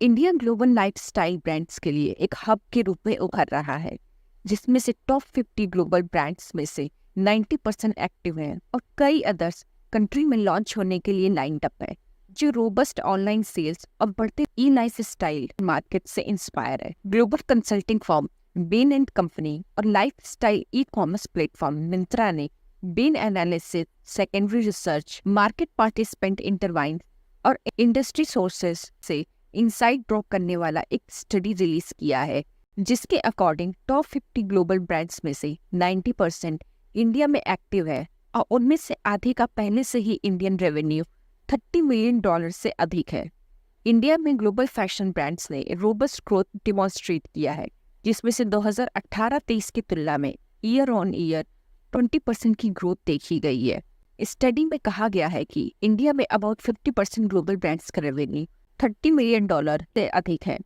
India global lifestyle brands के लिए एक हब के रूप में उभर रहा है, जिसमें से टॉप 50 ग्लोबल ब्रांड्स में से 90% एक्टिव हैं और कई अदर्स कंट्री में लॉन्च होने के लिए लाइंड अप है, जो रोबस्ट ऑनलाइन सेल्स और बढ़ते ई लाइफ स्टाइल मार्केट से इंस्पायर है। Global consulting firm Bain and company और lifestyle e commerce platform Myntra ने Bain analysis, secondary research, market participant interview और इंडस्ट्री सोर्सेस से इनसाइट ड्रॉ करने वाला एक स्टडी रिलीज किया है, जिसके अकॉर्डिंग टॉप 50 ग्लोबल ब्रांड्स में से 90% इंडिया में एक्टिव है और उनमें से आधे का पहले से ही इंडियन रेवेन्यू $30 मिलियन से अधिक है। इंडिया में ग्लोबल फैशन ब्रांड्स ने रोबस्ट ग्रोथ डिमॉन्स्ट्रेट किया है, जिसमें से 2018-23 की तुलना में ईयर ऑन ईयर 20% की ग्रोथ देखी गई है। स्टडी में कहा गया है कि इंडिया में अबाउट 50% ग्लोबल ब्रांड्स का रेवेन्यू $30 मिलियन से अधिक है।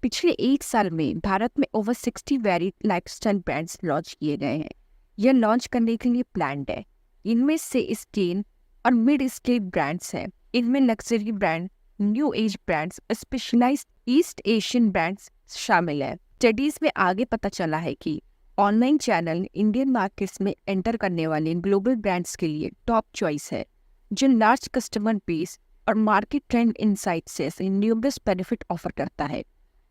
पिछले 1 साल में भारत में over 60 varied lifestyle brands launch किए गए हैं। यह लॉन्च करने के लिए प्लान्ड है। इनमें से स्केल और मिड स्केल ब्रांड्स हैं। इनमें luxury brand, new age brands, specialised East Asian brands शामिल है। स्टडीज में आगे पता चला है कि ऑनलाइन चैनल इंडियन मार्केट्स में एंटर करने वाले ग्लोबल ब्रांड्स के लिए टॉप चॉइस है, जो लार्ज कस्टमर बेस और मार्केट ट्रेंड इनसाइट से न्यूमरस बेनिफिट ऑफर करता है।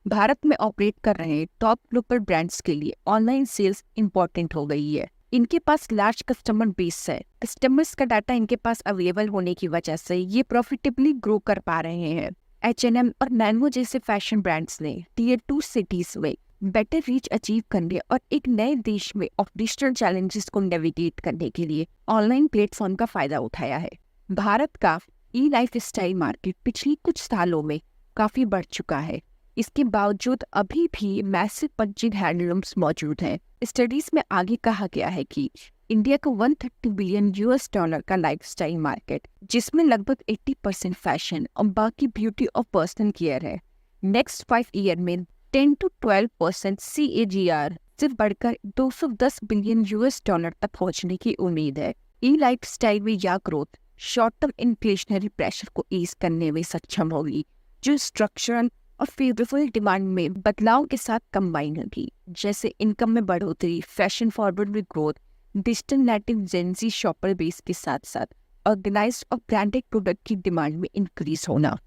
भारत में ऑपरेट कर रहे टॉप ग्लोबल ब्रांड्स के लिए ऑनलाइन सेल्स इंपॉर्टेंट हो गई है। इनके पास लार्ज कस्टमर बेस है। कस्टमर्स का डाटा इनके पास अवेलेबल होने की वजह से ये प्रॉफिटेबली ग्रो कर पा रहे हैं। H&M और मैंगो जैसे फैशन ब्रांड्स ने टीयर 2 सिटीज में बेटर रीच अचीव करने और एक नए देश में ऑपरेशनल चैलेंजेस को नेविगेट करने के लिए ऑनलाइन प्लेटफॉर्म का फायदा उठाया है। भारत का ई लाइफ स्टाइल मार्केट पिछले कुछ सालों में काफी बढ़ चुका है। इसके बावजूद अभी भी मैसिव पंचिंग हैंडलूम्स मौजूद हैं। स्टडीज में आगे कहा गया है कि इंडिया को $130 बिलियन का लाइफस्टाइल मार्केट, जिसमें लगभग 80% फैशन और बाकी ब्यूटी और पर्सनल केयर है, नेक्स्ट 5 ईयर में 10 to 12% CAGR से बढ़कर $210 बिलियन तक पहुंचने की उम्मीद है। ई लाइफस्टाइल में यह growth short term inflationary pressure को ईज करने में सक्षम होगी, जो स्ट्रक्चरल और फेवरेबल डिमांड में बदलाव के साथ कंबाइन होगी, जैसे इनकम में बढ़ोतरी, फैशन फॉरवर्ड में growth, digital native Gen Z shopper base के साथ साथ ऑर्गेनाइज्ड और ब्रांडेड प्रोडक्ट की डिमांड में इंक्रीज होना।